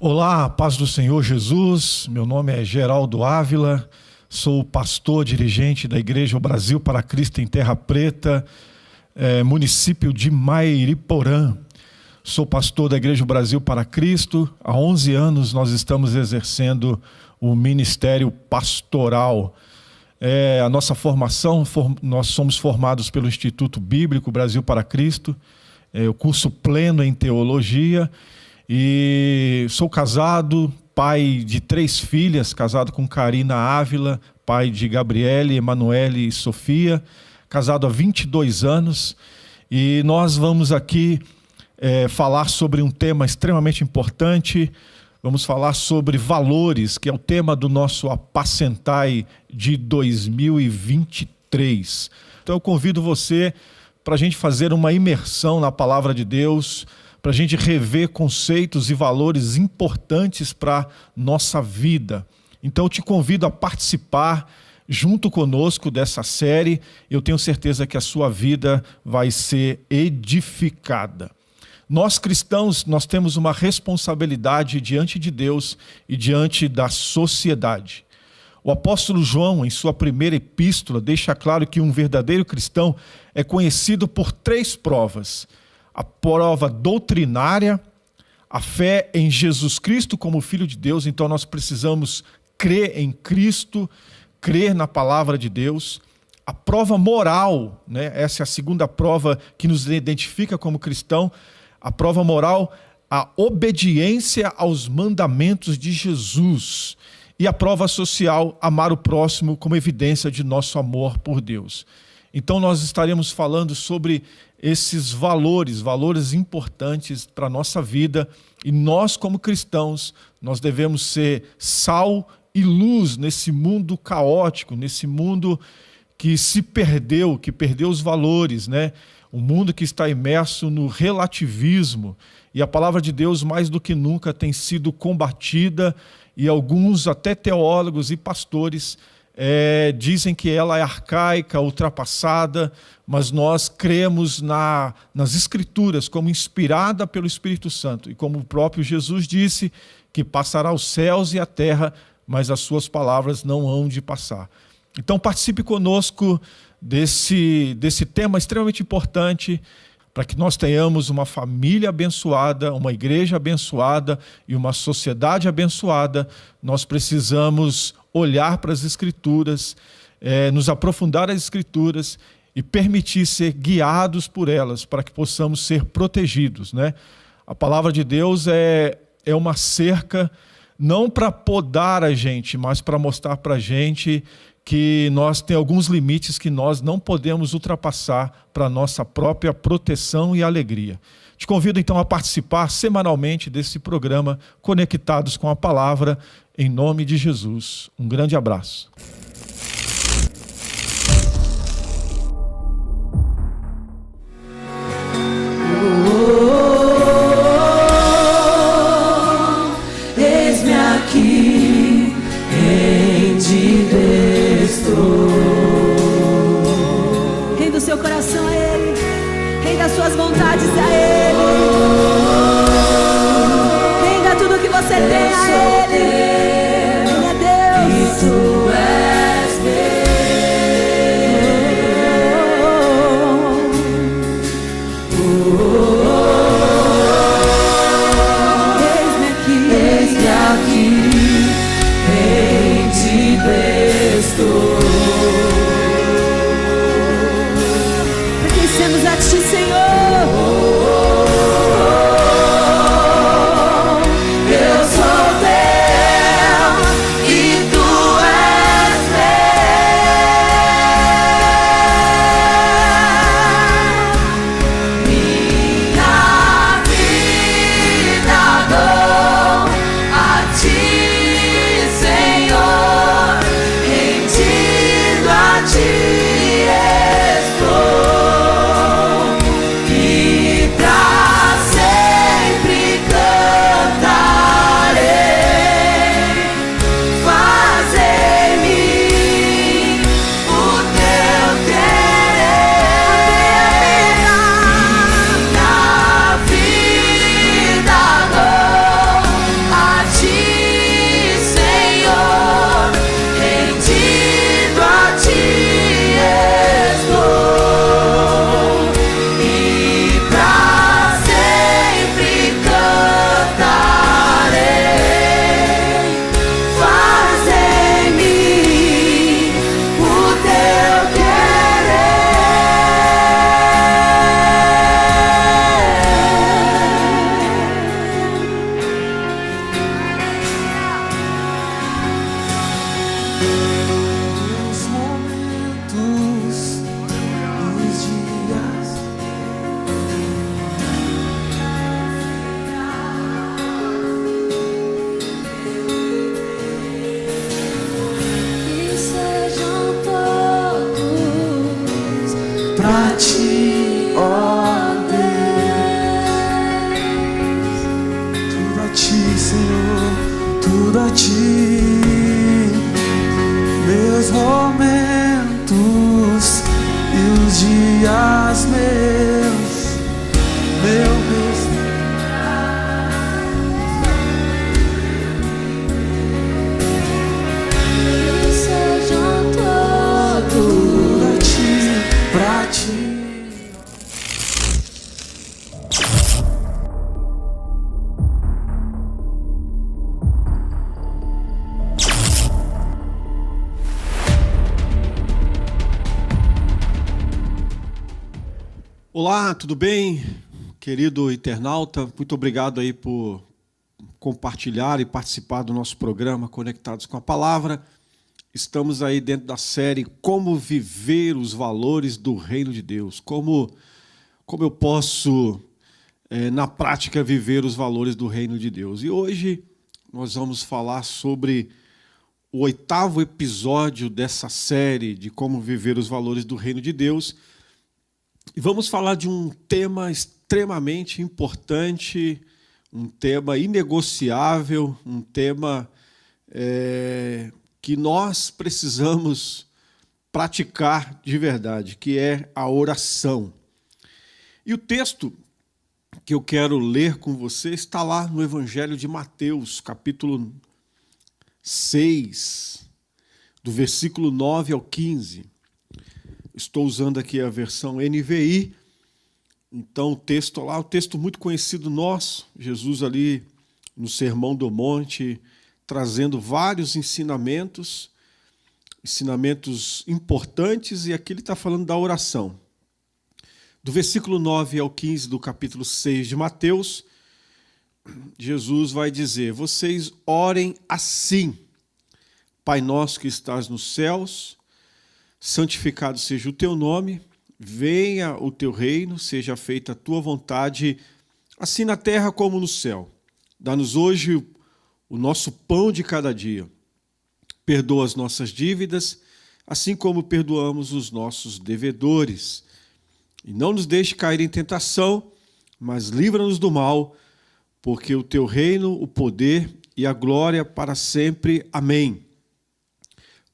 Olá, paz do Senhor Jesus, meu nome é Geraldo Ávila, sou pastor dirigente da Igreja Brasil para Cristo em Terra Preta, município de Mairiporã. Sou pastor da Igreja Brasil para Cristo, há 11 anos nós estamos exercendo o ministério pastoral. A nossa formação, nós somos formados pelo Instituto Bíblico Brasil para Cristo, o curso pleno em teologia, e sou casado, pai de 3 filhas, casado com Karina Ávila, pai de Gabriele, Emanuele e Sofia, casado há 22 anos, e nós vamos aqui falar sobre um tema extremamente importante. Vamos falar sobre valores, que é o tema do nosso Apacentai de 2023. Então eu convido você para a gente fazer uma imersão na Palavra de Deus, para a gente rever conceitos e valores importantes para a nossa vida. Então eu te convido a participar junto conosco dessa série. Eu tenho certeza que a sua vida vai ser edificada. Nós cristãos, nós temos uma responsabilidade diante de Deus e diante da sociedade. O apóstolo João, em sua primeira epístola, deixa claro que um verdadeiro cristão é conhecido por 3 provas. A prova doutrinária, a fé em Jesus Cristo como Filho de Deus. Então nós precisamos crer em Cristo, crer na palavra de Deus. A prova moral, né? Essa é a segunda prova que nos identifica como cristão. A prova moral, a obediência aos mandamentos de Jesus. E a prova social, amar o próximo como evidência de nosso amor por Deus. Então nós estaremos falando sobre esses valores importantes para a nossa vida, e nós como cristãos, nós devemos ser sal e luz nesse mundo caótico, nesse mundo que se perdeu, que perdeu os valores, né? Um mundo que está imerso no relativismo, e a palavra de Deus mais do que nunca tem sido combatida, e alguns até teólogos e pastores dizem que ela é arcaica, ultrapassada, mas nós cremos nas Escrituras como inspirada pelo Espírito Santo, e como o próprio Jesus disse, que passará os céus e a terra, mas as suas palavras não hão de passar. Então participe conosco desse tema extremamente importante, para que nós tenhamos uma família abençoada, uma igreja abençoada e uma sociedade abençoada. Nós precisamos olhar para as Escrituras, nos aprofundar as Escrituras e permitir ser guiados por elas, para que possamos ser protegidos, né? A palavra de Deus é uma cerca, não para podar a gente, mas para mostrar para a gente que nós temos alguns limites que nós não podemos ultrapassar para a nossa própria proteção e alegria. Te convido então a participar semanalmente desse programa Conectados com a Palavra, em nome de Jesus. Um grande abraço. Eis-me aqui, em ti estou. Renda o seu coração a Ele, renda as suas vontades a Ele, renda tudo que você tem a Ele. Ele é Deus e tu és Eis-me aqui, em ti estou. Pertencemos a ti, Senhor. Eu sou teu. pra ti, ó Deus. Tudo a ti, Senhor, tudo a ti. Meus momentos e os dias meus, meu Sejam todos tudo a ti, pra ti. Olá, tudo bem? Querido internauta, muito obrigado aí por compartilhar e participar do nosso programa Conectados com a Palavra. Estamos aí dentro da série Como Viver os Valores do Reino de Deus. Como eu posso, na prática, viver os valores do Reino de Deus. E hoje nós vamos falar sobre o 8º episódio dessa série de Como Viver os Valores do Reino de Deus. E vamos falar de um tema extremamente importante, um tema inegociável, um tema que nós precisamos praticar de verdade, que é a oração. E o texto que eu quero ler com você está lá no Evangelho de Mateus, capítulo 6, do versículo 9 ao 15. Estou usando aqui a versão NVI, então o texto lá, um texto muito conhecido nosso, Jesus ali no Sermão do Monte, trazendo vários ensinamentos importantes, e aqui ele está falando da oração. Do versículo 9 ao 15 do capítulo 6 de Mateus, Jesus vai dizer: vocês orem assim: Pai nosso que estás nos céus, santificado seja o teu nome, venha o teu reino, seja feita a tua vontade, assim na terra como no céu. Dá-nos hoje o nosso pão de cada dia. Perdoa as nossas dívidas, assim como perdoamos os nossos devedores. E não nos deixe cair em tentação, mas livra-nos do mal, porque o teu reino, o poder e a glória para sempre. Amém.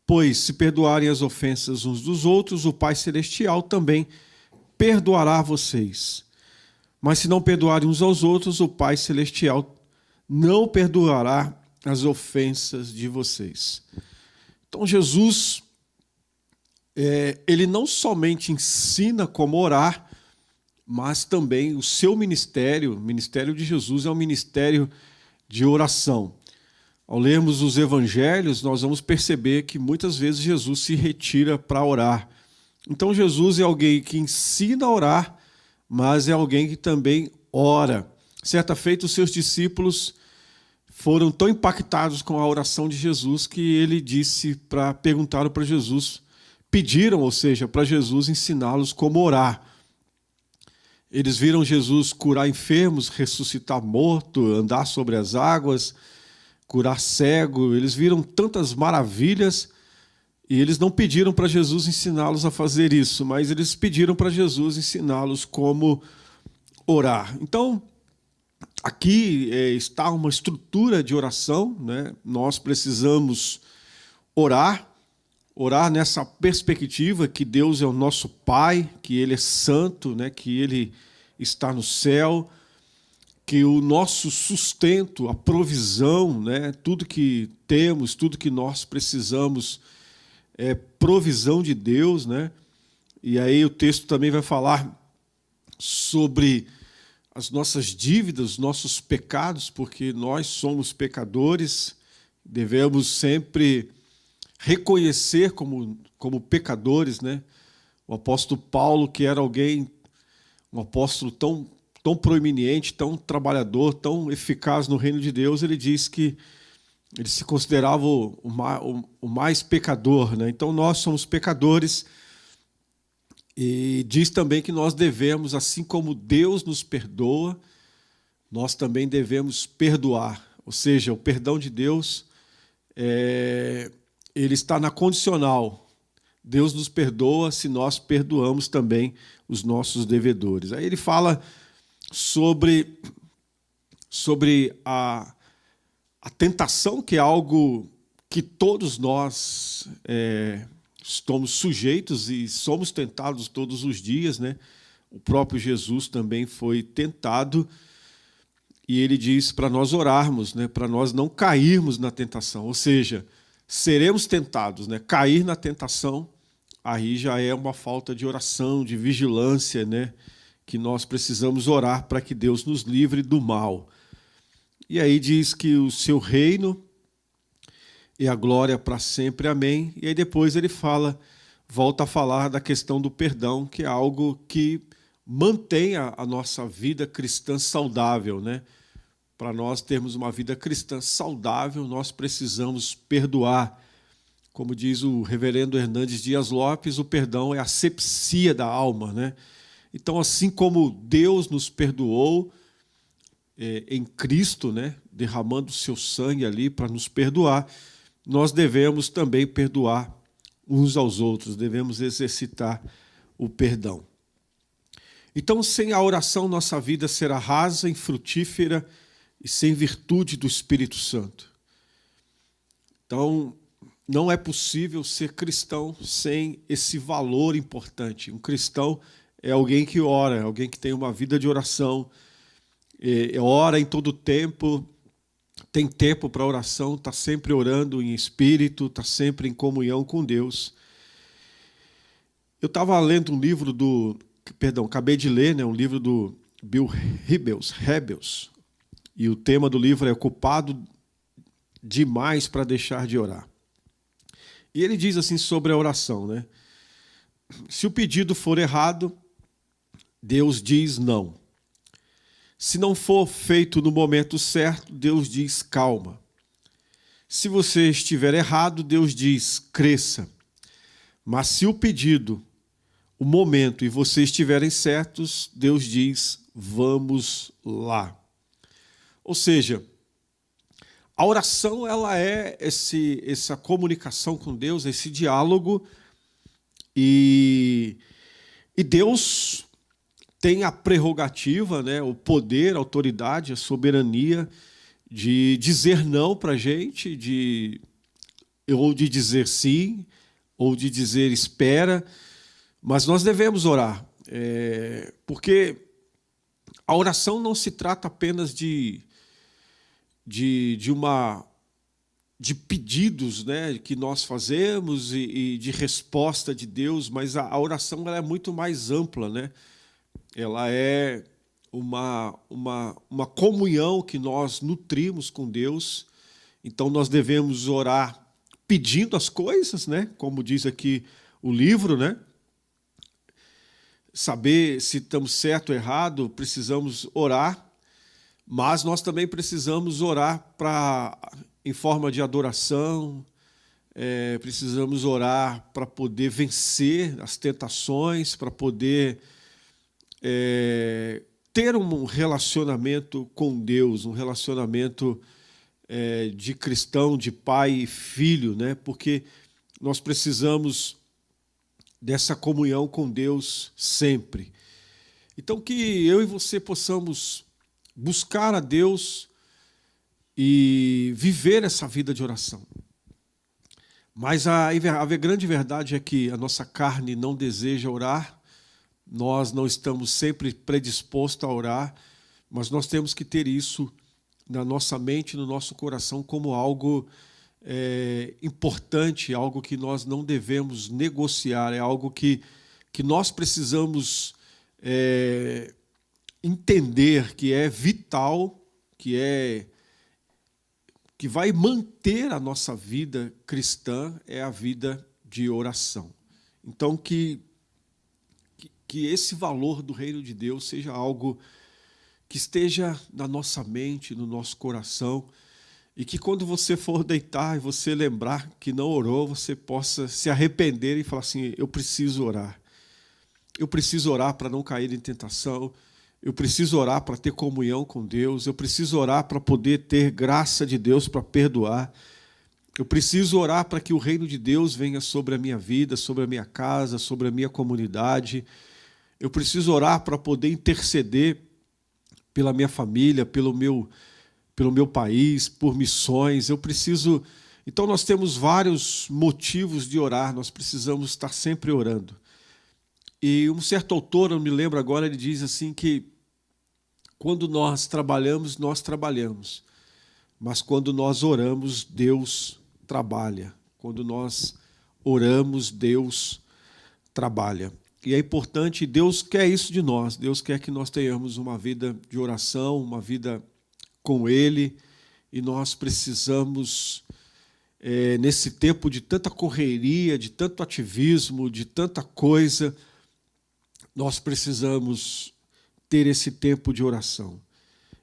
Pois, se perdoarem as ofensas uns dos outros, o Pai Celestial também perdoará vocês. Mas se não perdoarem uns aos outros, o Pai Celestial não perdoará as ofensas de vocês. Então, Jesus, ele não somente ensina como orar, mas também o seu ministério, o ministério de Jesus, é um ministério de oração. Ao lermos os evangelhos, nós vamos perceber que muitas vezes Jesus se retira para orar. Então Jesus é alguém que ensina a orar, mas é alguém que também ora. Certa feita, os seus discípulos foram tão impactados com a oração de Jesus que ele perguntaram para Jesus, pediram, ou seja, para Jesus ensiná-los como orar. Eles viram Jesus curar enfermos, ressuscitar morto, andar sobre as águas, curar cego, eles viram tantas maravilhas e eles não pediram para Jesus ensiná-los a fazer isso, mas eles pediram para Jesus ensiná-los como orar. Então, aqui está uma estrutura de oração, né? Nós precisamos orar nessa perspectiva que Deus é o nosso Pai, que Ele é santo, né? Que Ele está no céu, que o nosso sustento, a provisão, né, tudo que temos, tudo que nós precisamos é provisão de Deus, né? E aí o texto também vai falar sobre as nossas dívidas, os nossos pecados, porque nós somos pecadores, devemos sempre reconhecer como pecadores, né? O apóstolo Paulo, que era um apóstolo tão proeminente, tão trabalhador, tão eficaz no reino de Deus, ele diz que ele se considerava o mais pecador, né? Então nós somos pecadores, e diz também que nós devemos, assim como Deus nos perdoa, nós também devemos perdoar. Ou seja, o perdão de Deus, ele está na condicional. Deus nos perdoa se nós perdoamos também os nossos devedores. Aí ele fala sobre a tentação, que é algo que todos nós estamos sujeitos e somos tentados todos os dias, né? O próprio Jesus também foi tentado, e ele diz para nós orarmos, né? Para nós não cairmos na tentação, ou seja, seremos tentados, né? Cair na tentação, aí já é uma falta de oração, de vigilância, né? Que nós precisamos orar para que Deus nos livre do mal. E aí diz que o seu reino e a glória para sempre, amém. E aí depois ele volta a falar da questão do perdão, que é algo que mantém a nossa vida cristã saudável, né? Para nós termos uma vida cristã saudável, nós precisamos perdoar. Como diz o reverendo Hernandes Dias Lopes, o perdão é a asepsia da alma, né? Então, assim como Deus nos perdoou em Cristo, né, derramando o seu sangue ali para nos perdoar, nós devemos também perdoar uns aos outros, devemos exercitar o perdão. Então, sem a oração, nossa vida será rasa, infrutífera e sem virtude do Espírito Santo. Então, não é possível ser cristão sem esse valor importante. Um cristão é alguém que ora, é alguém que tem uma vida de oração, ora em todo tempo, tem tempo para oração, está sempre orando em espírito, está sempre em comunhão com Deus. Eu estava lendo um livro acabei de ler, né, um livro do Bill Hybels, e o tema do livro é Ocupado Demais para Deixar de Orar. E ele diz assim sobre a oração, né? Se o pedido for errado, Deus diz não. Se não for feito no momento certo, Deus diz calma. Se você estiver errado, Deus diz cresça. Mas se o pedido, o momento e você estiverem certos, Deus diz vamos lá. Ou seja, a oração ela é essa comunicação com Deus, esse diálogo, e Deus tem a prerrogativa, né, o poder, a autoridade, a soberania de dizer não para a gente, ou de dizer sim, ou de dizer espera, mas nós devemos orar, porque a oração não se trata apenas de pedidos, né, que nós fazemos e de resposta de Deus, mas a oração ela é muito mais ampla, né? Ela é uma comunhão que nós nutrimos com Deus. Então nós devemos orar pedindo as coisas, né? Como diz aqui o livro, né? Saber se estamos certo ou errado, precisamos orar, mas nós também precisamos orar em forma de adoração, precisamos orar para poder vencer as tentações, para poder ter um relacionamento com Deus, um relacionamento de cristão, de pai e filho, né? Porque nós precisamos dessa comunhão com Deus sempre. Então, que eu e você possamos buscar a Deus e viver essa vida de oração. Mas a grande verdade é que a nossa carne não deseja orar, nós não estamos sempre predispostos a orar, mas nós temos que ter isso na nossa mente, no nosso coração, como algo importante, algo que nós não devemos negociar, é algo que nós precisamos entender que é vital, que vai manter a nossa vida cristã, é a vida de oração. Então, que esse valor do reino de Deus seja algo que esteja na nossa mente, no nosso coração, e que quando você for deitar e você lembrar que não orou, você possa se arrepender e falar assim, eu preciso orar. Eu preciso orar para não cair em tentação, eu preciso orar para ter comunhão com Deus, eu preciso orar para poder ter graça de Deus para perdoar, Eu preciso orar para que o reino de Deus venha sobre a minha vida, sobre a minha casa, sobre a minha comunidade. Eu preciso orar para poder interceder pela minha família, pelo meu país, por missões. Eu preciso. Então nós temos vários motivos de orar, nós precisamos estar sempre orando. E um certo autor, eu não me lembro agora, ele diz assim que quando nós trabalhamos, mas quando nós oramos, Deus trabalha. Quando nós oramos, Deus trabalha. E é importante, Deus quer isso de nós, Deus quer que nós tenhamos uma vida de oração, uma vida com Ele, e nós precisamos, nesse tempo de tanta correria, de tanto ativismo, de tanta coisa, nós precisamos ter esse tempo de oração.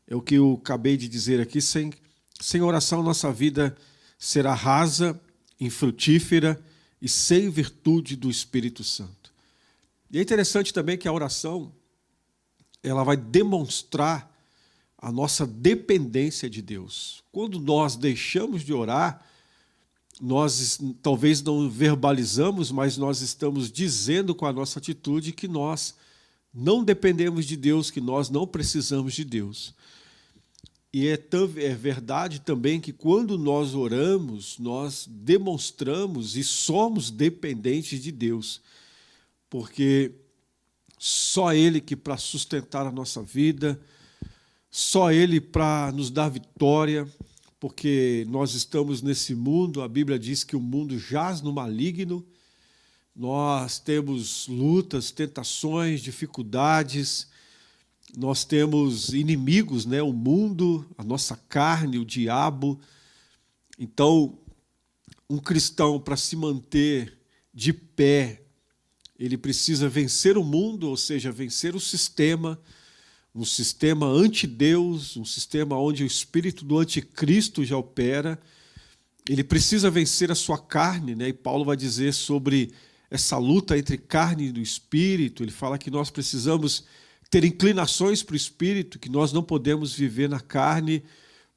É o que eu acabei de dizer aqui, sem oração nossa vida será rasa, infrutífera e sem virtude do Espírito Santo. E é interessante também que a oração, ela vai demonstrar a nossa dependência de Deus. Quando nós deixamos de orar, nós talvez não verbalizamos, mas nós estamos dizendo com a nossa atitude que nós não dependemos de Deus, que nós não precisamos de Deus. E é verdade também que quando nós oramos, nós demonstramos e somos dependentes de Deus, porque só Ele que para sustentar a nossa vida, só Ele para nos dar vitória, porque nós estamos nesse mundo, a Bíblia diz que o mundo jaz no maligno, nós temos lutas, tentações, dificuldades, nós temos inimigos, né? O mundo, a nossa carne, o diabo. Então, um cristão, para se manter de pé, ele precisa vencer o mundo, ou seja, vencer o sistema, um sistema anti-Deus, um sistema onde o espírito do anticristo já opera. Ele precisa vencer a sua carne, né? E Paulo vai dizer sobre essa luta entre carne e do espírito. Ele fala que nós precisamos ter inclinações para o espírito, que nós não podemos viver na carne,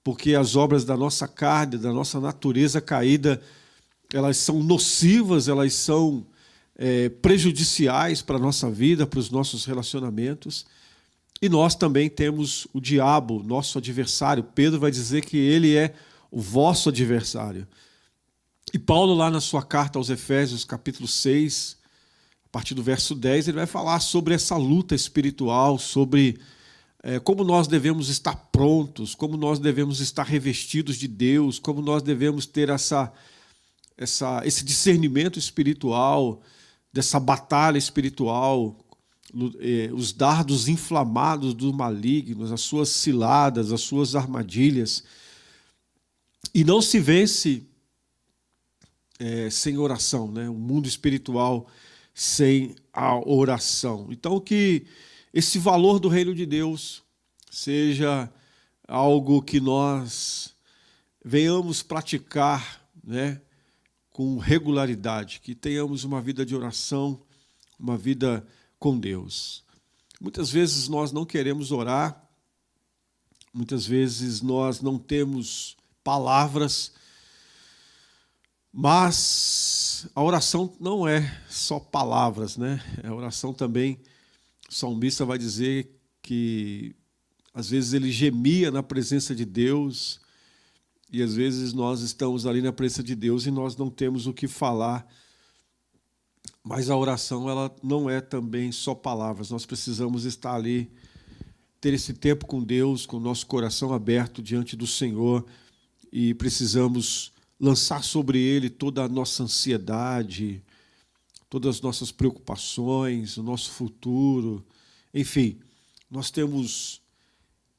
porque as obras da nossa carne, da nossa natureza caída, elas são nocivas, elas são prejudiciais para a nossa vida, para os nossos relacionamentos. E nós também temos o diabo, nosso adversário. Pedro vai dizer que ele é o vosso adversário. E Paulo, lá na sua carta aos Efésios, capítulo 6, a partir do verso 10, ele vai falar sobre essa luta espiritual, sobre como nós devemos estar prontos, como nós devemos estar revestidos de Deus, como nós devemos ter esse discernimento espiritual, dessa batalha espiritual, os dardos inflamados do maligno, as suas ciladas, as suas armadilhas. E não se vence sem oração, né? O mundo espiritual sem a oração. Então, que esse valor do reino de Deus seja algo que nós venhamos praticar, né, com regularidade, que tenhamos uma vida de oração, uma vida com Deus. Muitas vezes nós não queremos orar, muitas vezes nós não temos palavras, mas a oração não é só palavras, né? A oração também, o salmista vai dizer que às vezes ele gemia na presença de Deus, e às vezes nós estamos ali na presença de Deus e nós não temos o que falar. Mas a oração, ela não é também só palavras. Nós precisamos estar ali, ter esse tempo com Deus, com o nosso coração aberto diante do Senhor, e precisamos lançar sobre Ele toda a nossa ansiedade, todas as nossas preocupações, o nosso futuro. Enfim, nós temos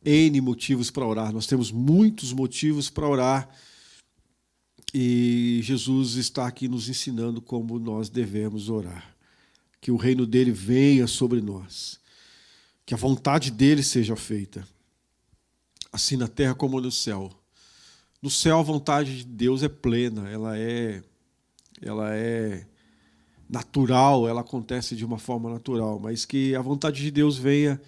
N motivos para orar, nós temos muitos motivos para orar, e Jesus está aqui nos ensinando como nós devemos orar. Que o reino dele venha sobre nós, que a vontade dele seja feita, assim na terra como no céu. No céu a vontade de Deus é plena, ela é natural, ela acontece de uma forma natural, mas que a vontade de Deus venha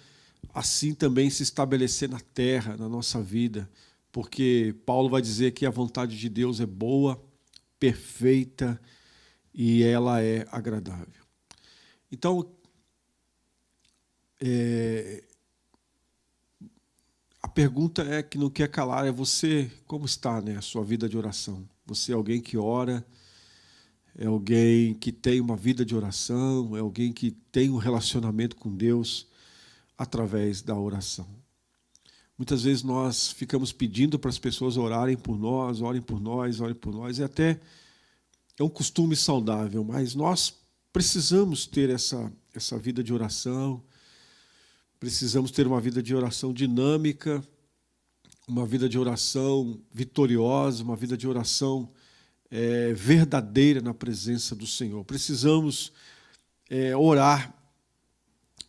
assim também se estabelecer na terra, na nossa vida, porque Paulo vai dizer que a vontade de Deus é boa, perfeita e ela é agradável. Então, a pergunta que não quer calar é você, como está, né, a sua vida de oração? Você é alguém que ora, é alguém que tem uma vida de oração, é alguém que tem um relacionamento com Deus através da oração. Muitas vezes nós ficamos pedindo para as pessoas orarem por nós, orem por nós, orem por nós, e até é um costume saudável, mas nós precisamos ter essa vida de oração, precisamos ter uma vida de oração dinâmica, uma vida de oração vitoriosa, uma vida de oração verdadeira na presença do Senhor. Precisamos orar,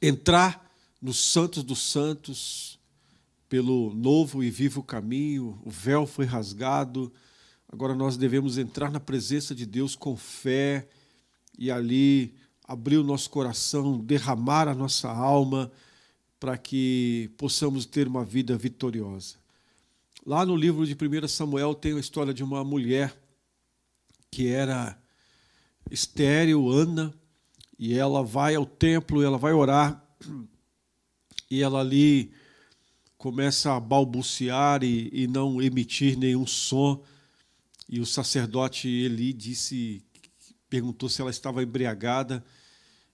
entrar nos santos dos santos, pelo novo e vivo caminho. O véu foi rasgado, agora nós devemos entrar na presença de Deus com fé e ali abrir o nosso coração, derramar a nossa alma para que possamos ter uma vida vitoriosa. Lá no livro de 1 Samuel tem a história de uma mulher que era estéril, Ana, e ela vai ao templo, ela vai orar, e ela ali começa a balbuciar e não emitir nenhum som. E o sacerdote Eli perguntou se ela estava embriagada,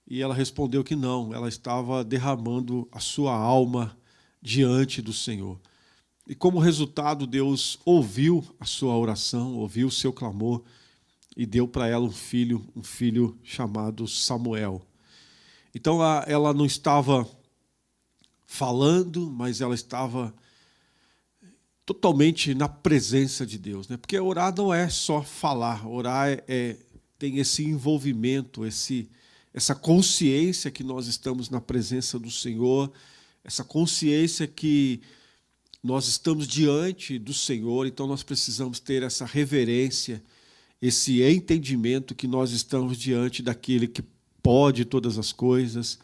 e ela respondeu que não, ela estava derramando a sua alma diante do Senhor. E como resultado, Deus ouviu a sua oração, ouviu o seu clamor e deu para ela um filho chamado Samuel. Então ela não estava falando, mas ela estava totalmente na presença de Deus, né? Porque orar não é só falar, orar tem esse envolvimento, essa consciência que nós estamos na presença do Senhor, essa consciência que nós estamos diante do Senhor, então nós precisamos ter essa reverência, esse entendimento que nós estamos diante daquele que pode todas as coisas,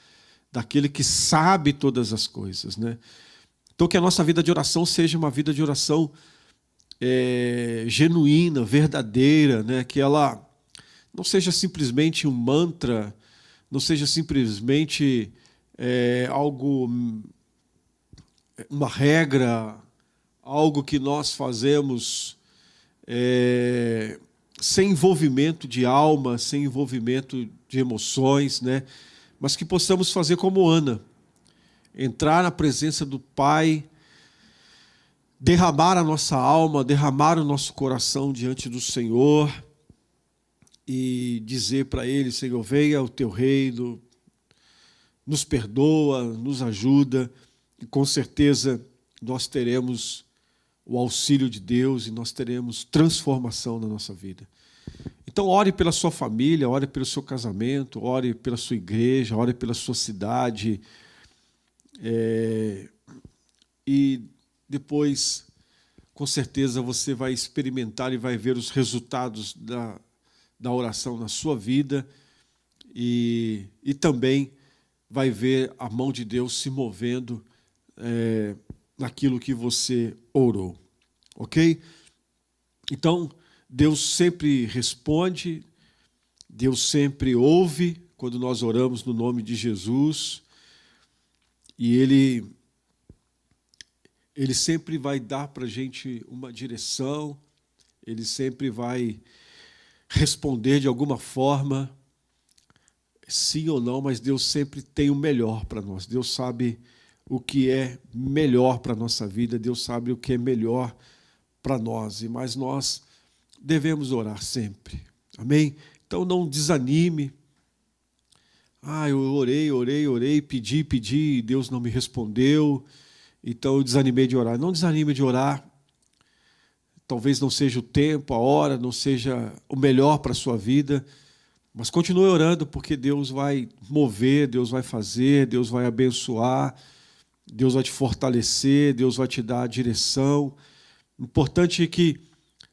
daquele que sabe todas as coisas, né? Então que a nossa vida de oração seja uma vida de oração genuína, verdadeira, né? Que ela não seja simplesmente um mantra, não seja simplesmente algo, uma regra, algo que nós fazemos sem envolvimento de alma, sem envolvimento de emoções, né? Mas que possamos fazer como Ana, entrar na presença do Pai, derramar a nossa alma, derramar o nosso coração diante do Senhor e dizer para Ele: Senhor, venha o Teu reino, nos perdoa, nos ajuda, e com certeza nós teremos o auxílio de Deus e nós teremos transformação na nossa vida. Então ore pela sua família, ore pelo seu casamento, ore pela sua igreja, ore pela sua cidade, e depois, com certeza, você vai experimentar e vai ver os resultados da oração na sua vida e também vai ver a mão de Deus se movendo naquilo que você orou, ok? Então, Deus sempre responde, Deus sempre ouve quando nós oramos no nome de Jesus, e Ele sempre vai dar para a gente uma direção, Ele sempre vai responder de alguma forma, sim ou não, mas Deus sempre tem o melhor para nós. Deus sabe o que é melhor para a nossa vida, Deus sabe o que é melhor para nós, mas nós devemos orar sempre, amém? Então não desanime. Eu orei, pedi, e Deus não me respondeu, então eu desanimei de orar. Não desanime de orar. Talvez não seja o tempo, a hora, não seja o melhor para a sua vida, mas continue orando, porque Deus vai mover, Deus vai fazer, Deus vai abençoar, Deus vai te fortalecer, Deus vai te dar a direção. Importante é que,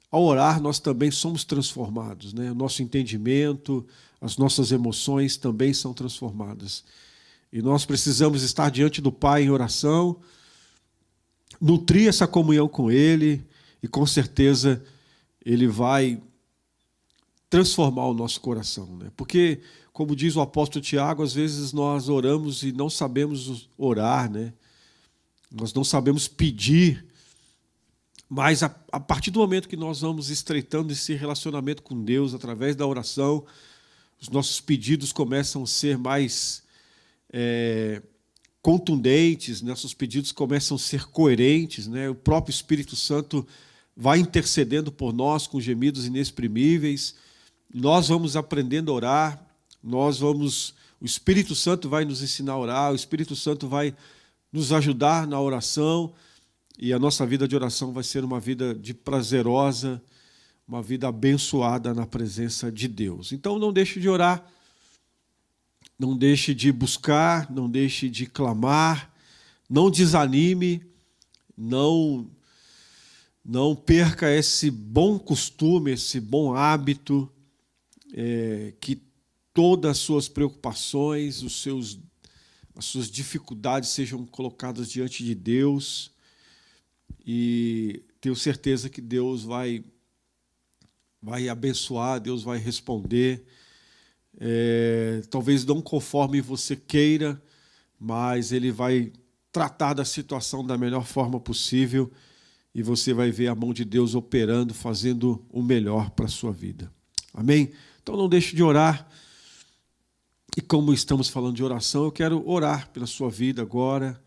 ao orar, nós também somos transformados, né? O nosso entendimento, as nossas emoções também são transformadas. E nós precisamos estar diante do Pai em oração, nutrir essa comunhão com Ele, e com certeza Ele vai transformar o nosso coração, né? Porque, como diz o apóstolo Tiago, às vezes nós oramos e não sabemos orar, né? Nós não sabemos pedir, mas a partir do momento que nós vamos estreitando esse relacionamento com Deus através da oração, os nossos pedidos começam a ser mais contundentes, nossos pedidos começam a ser coerentes, né? O próprio Espírito Santo vai intercedendo por nós com gemidos inexprimíveis. Nós vamos aprendendo a orar, o Espírito Santo vai nos ensinar a orar, o Espírito Santo vai nos ajudar na oração, e a nossa vida de oração vai ser uma vida prazerosa, uma vida abençoada na presença de Deus. Então não deixe de orar, não deixe de buscar, não deixe de clamar, não desanime, não perca esse bom costume, esse bom hábito, que todas as suas preocupações, as suas dificuldades sejam colocadas diante de Deus, e tenho certeza que Deus vai abençoar, Deus vai responder, talvez não conforme você queira, mas Ele vai tratar da situação da melhor forma possível, e você vai ver a mão de Deus operando, fazendo o melhor para a sua vida. Amém? Então não deixe de orar. E como estamos falando de oração, eu quero orar pela sua vida agora,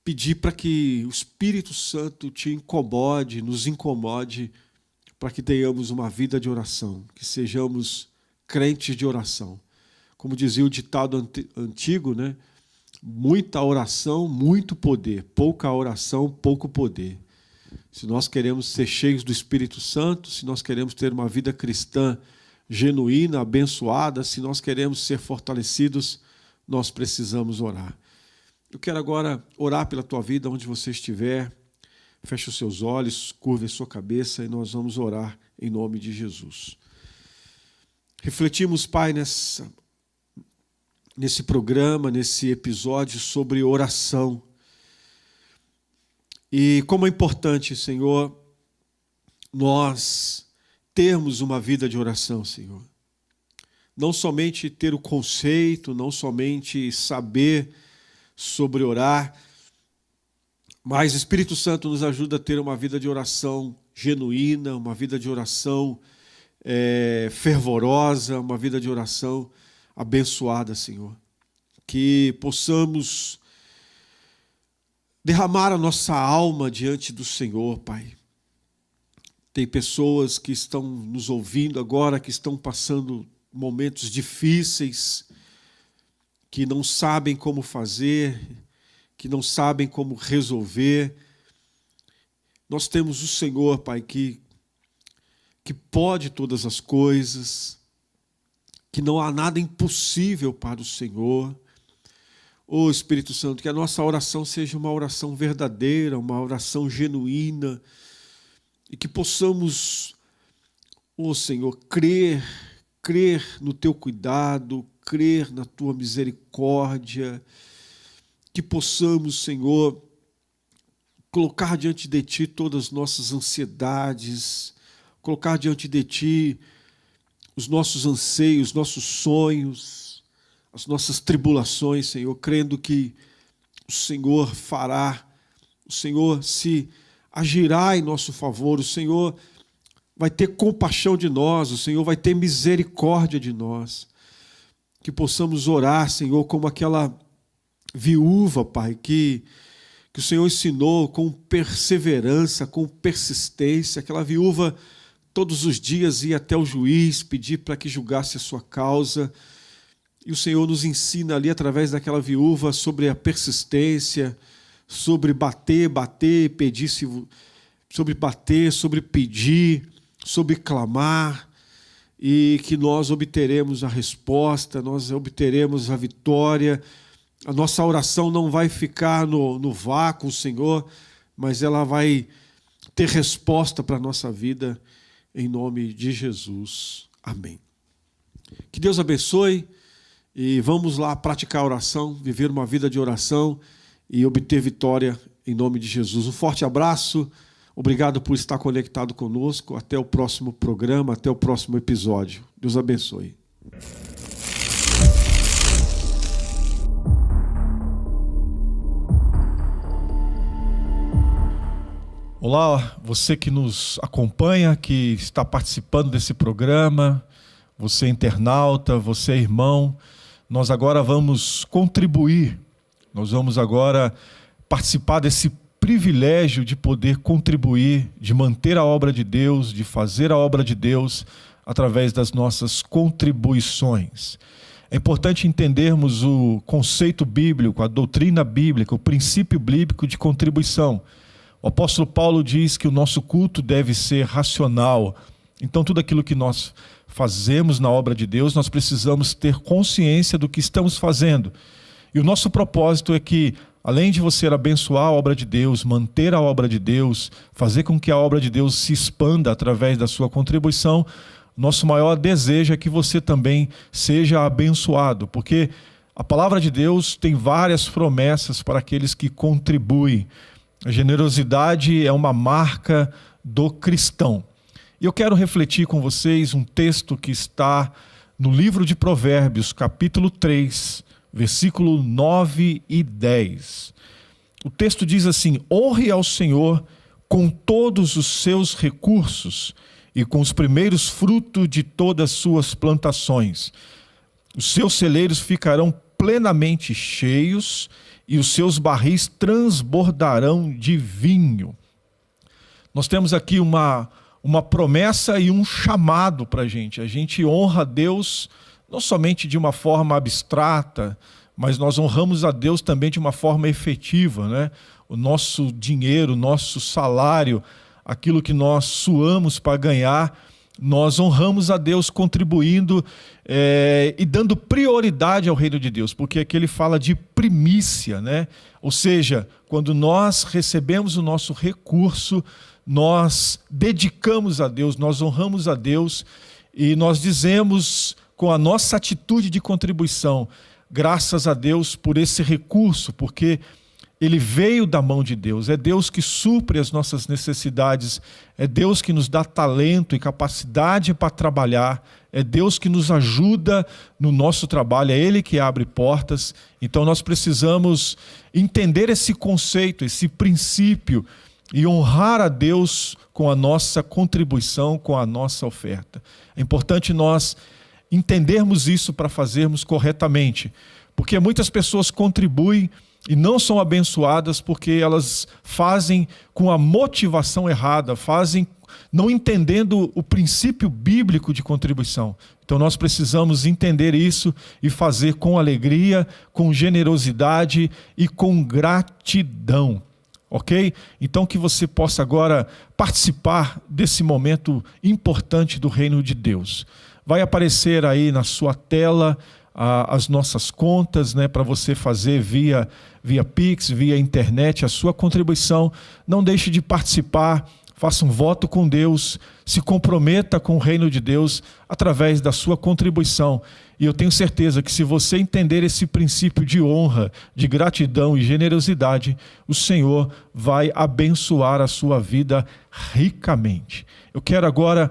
pedir para que o Espírito Santo te incomode, nos incomode, para que tenhamos uma vida de oração, que sejamos crentes de oração. Como dizia o ditado antigo, né? Muita oração, muito poder. Pouca oração, pouco poder. Se nós queremos ser cheios do Espírito Santo, se nós queremos ter uma vida cristã genuína, abençoada, se nós queremos ser fortalecidos, nós precisamos orar. Eu quero agora orar pela tua vida, onde você estiver. Feche os seus olhos, curve a sua cabeça e nós vamos orar em nome de Jesus. Refletimos, Pai, nesse programa, nesse episódio sobre oração. E como é importante, Senhor, nós termos uma vida de oração, Senhor. Não somente ter o conceito, não somente saber sobre orar, mas o Espírito Santo nos ajuda a ter uma vida de oração genuína, uma vida de oração fervorosa, uma vida de oração abençoada, Senhor. Que possamos derramar a nossa alma diante do Senhor, Pai. Tem pessoas que estão nos ouvindo agora, que estão passando momentos difíceis, que não sabem como fazer, que não sabem como resolver. Nós temos o Senhor, Pai, que pode todas as coisas, que não há nada impossível para o Senhor. Ô Espírito Santo, que a nossa oração seja uma oração verdadeira, uma oração genuína, e que possamos, ô Senhor, crer no Teu cuidado, crer na Tua misericórdia, que possamos, Senhor, colocar diante de Ti todas as nossas ansiedades, colocar diante de Ti os nossos anseios, nossos sonhos, as nossas tribulações, Senhor, crendo que o Senhor fará, o Senhor se agirá em nosso favor, o Senhor vai ter compaixão de nós, o Senhor vai ter misericórdia de nós. Que possamos orar, Senhor, como aquela viúva, Pai, que o Senhor ensinou com perseverança, com persistência. Aquela viúva todos os dias ia até o juiz pedir para que julgasse a sua causa. E o Senhor nos ensina ali, através daquela viúva, sobre a persistência, sobre bater, pedir, sobre bater, sobre pedir, sobre clamar, e que nós obteremos a resposta, nós obteremos a vitória. A nossa oração não vai ficar no vácuo, Senhor, mas ela vai ter resposta para a nossa vida, em nome de Jesus. Amém. Que Deus abençoe, e vamos lá praticar a oração, viver uma vida de oração e obter vitória em nome de Jesus. Um forte abraço, Obrigado por estar conectado conosco. Até o próximo programa, até o próximo episódio. Deus abençoe. Olá, você que nos acompanha, que está participando desse programa, você internauta, você irmão, nós agora vamos contribuir, nós vamos agora participar desse privilégio de poder contribuir, de manter a obra de Deus, de fazer a obra de Deus através das nossas contribuições. É importante entendermos o conceito bíblico, a doutrina bíblica, o princípio bíblico de contribuição. O apóstolo Paulo diz que o nosso culto deve ser racional. Então, tudo aquilo que nós fazemos na obra de Deus, nós precisamos ter consciência do que estamos fazendo. E o nosso propósito é que, além de você abençoar a obra de Deus, manter a obra de Deus, fazer com que a obra de Deus se expanda através da sua contribuição, nosso maior desejo é que você também seja abençoado, porque a palavra de Deus tem várias promessas para aqueles que contribuem. A generosidade é uma marca do cristão. E eu quero refletir com vocês um texto que está no livro de Provérbios, capítulo 3, versículo 9 e 10. O texto diz assim: honre ao Senhor com todos os seus recursos e com os primeiros frutos de todas as suas plantações. Os seus celeiros ficarão plenamente cheios e os seus barris transbordarão de vinho. Nós temos aqui uma promessa e um chamado para a gente honra a Deus não somente de uma forma abstrata, mas nós honramos a Deus também de uma forma efetiva, né? O nosso dinheiro, o nosso salário, aquilo que nós suamos para ganhar, nós honramos a Deus contribuindo e dando prioridade ao reino de Deus, porque aqui ele fala de primícia, né? Ou seja, quando nós recebemos o nosso recurso, nós dedicamos a Deus, nós honramos a Deus e nós dizemos com a nossa atitude de contribuição, graças a Deus por esse recurso, porque ele veio da mão de Deus, é Deus que supre as nossas necessidades, é Deus que nos dá talento e capacidade para trabalhar, é Deus que nos ajuda no nosso trabalho, é Ele que abre portas. Então nós precisamos entender esse conceito, esse princípio e honrar a Deus com a nossa contribuição, com a nossa oferta. É importante nós entendermos isso para fazermos corretamente, porque muitas pessoas contribuem e não são abençoadas porque elas fazem com a motivação errada, fazem não entendendo o princípio bíblico de contribuição. Então nós precisamos entender isso e fazer com alegria, com generosidade e com gratidão. Ok? Então que você possa agora participar desse momento importante do reino de Deus. Vai aparecer aí na sua tela as nossas contas, né, para você fazer via Pix, via internet, a sua contribuição. Não deixe de participar, faça um voto com Deus, se comprometa com o reino de Deus através da sua contribuição. E eu tenho certeza que se você entender esse princípio de honra, de gratidão e generosidade, o Senhor vai abençoar a sua vida ricamente. Eu quero agora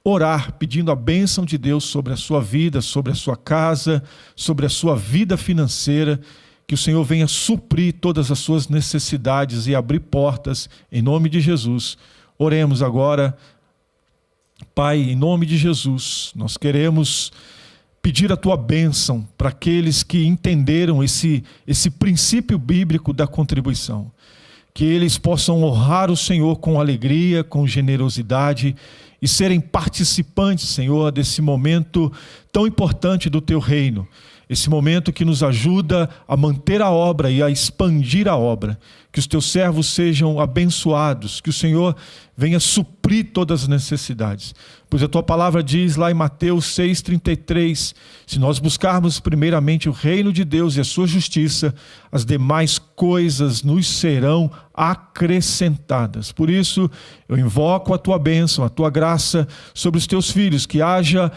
orar pedindo a bênção de Deus sobre a sua vida, sobre a sua casa, sobre a sua vida financeira, que o Senhor venha suprir todas as suas necessidades e abrir portas em nome de Jesus. Oremos agora. Pai, em nome de Jesus, nós queremos pedir a tua bênção para aqueles que entenderam esse princípio bíblico da contribuição. Que eles possam honrar o Senhor com alegria, com generosidade e serem participantes, Senhor, desse momento tão importante do teu reino. Esse momento que nos ajuda a manter a obra e a expandir a obra. Que os teus servos sejam abençoados, que o Senhor venha suprir todas as necessidades. Pois a tua palavra diz lá em Mateus 6,33, se nós buscarmos primeiramente o reino de Deus e a sua justiça, as demais coisas nos serão acrescentadas. Por isso, eu invoco a tua bênção, a tua graça sobre os teus filhos, que haja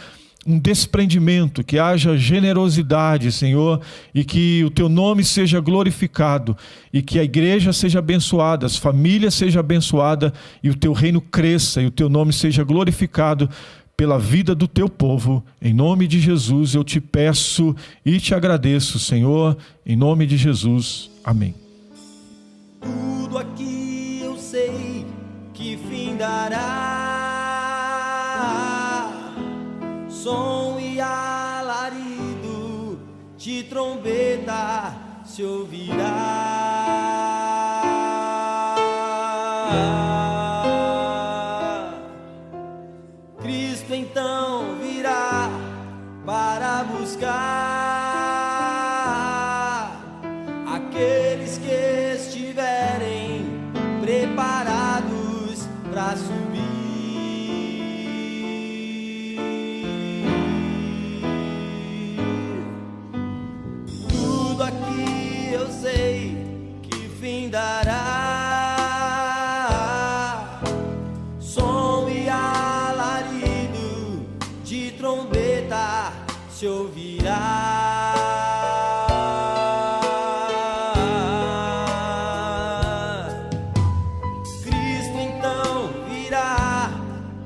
um desprendimento, que haja generosidade, Senhor, e que o Teu nome seja glorificado, e que a igreja seja abençoada, as famílias sejam abençoadas, e o Teu reino cresça, e o Teu nome seja glorificado pela vida do Teu povo. Em nome de Jesus eu te peço e te agradeço, Senhor, em nome de Jesus. Amém. Tudo aqui eu sei que findará, som e alarido de trombeta se ouvirá. Cristo então virá para buscar aqueles que estiverem preparados para subir. Tudo aqui eu sei que findará, som e alarido de trombeta se ouvirá. Cristo então virá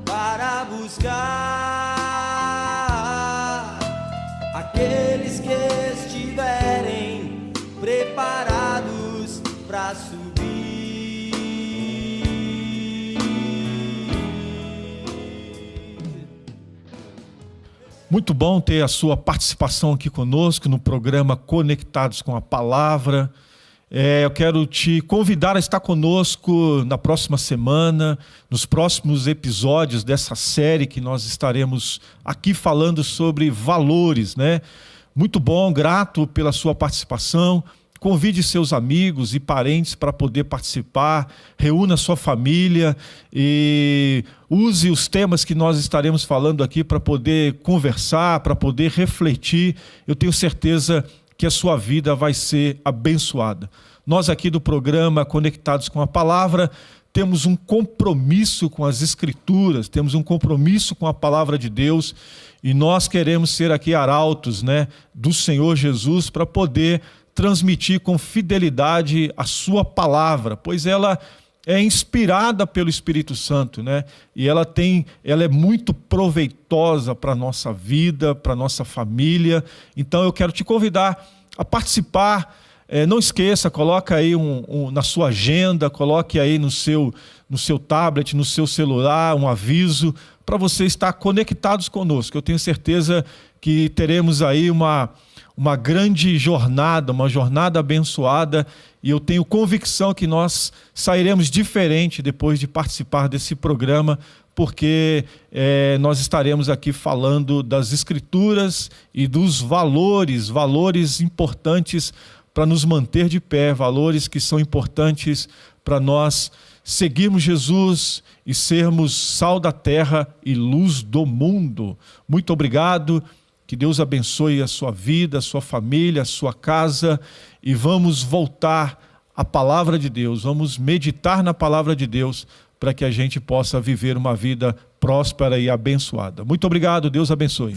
para buscar aqueles que estiverem preparados para subir. Muito bom ter a sua participação aqui conosco no programa Conectados com a Palavra. Eu quero te convidar a estar conosco na próxima semana, nos próximos episódios dessa série que nós estaremos aqui falando sobre valores, né? Muito bom, grato pela sua participação. Convide seus amigos e parentes para poder participar, reúna sua família e use os temas que nós estaremos falando aqui para poder conversar, para poder refletir. Eu tenho certeza que a sua vida vai ser abençoada. Nós aqui do programa Conectados com a Palavra temos um compromisso com as Escrituras, temos um compromisso com a Palavra de Deus e nós queremos ser aqui arautos, né, do Senhor Jesus para poder transmitir com fidelidade a sua palavra, pois ela é inspirada pelo Espírito Santo, né? E ela é muito proveitosa para a nossa vida, para a nossa família. Então eu quero te convidar a participar. Não esqueça, coloca aí na sua agenda, coloque aí no seu tablet, no seu celular, um aviso para você estar conectados conosco. Eu tenho certeza que teremos aí uma grande jornada, uma jornada abençoada, e eu tenho convicção que nós sairemos diferente depois de participar desse programa, porque nós estaremos aqui falando das Escrituras e dos valores importantes para nos manter de pé, valores que são importantes para nós seguirmos Jesus e sermos sal da terra e luz do mundo. Muito obrigado. Que Deus abençoe a sua vida, a sua família, a sua casa, e vamos voltar à palavra de Deus, vamos meditar na palavra de Deus para que a gente possa viver uma vida próspera e abençoada. Muito obrigado, Deus abençoe.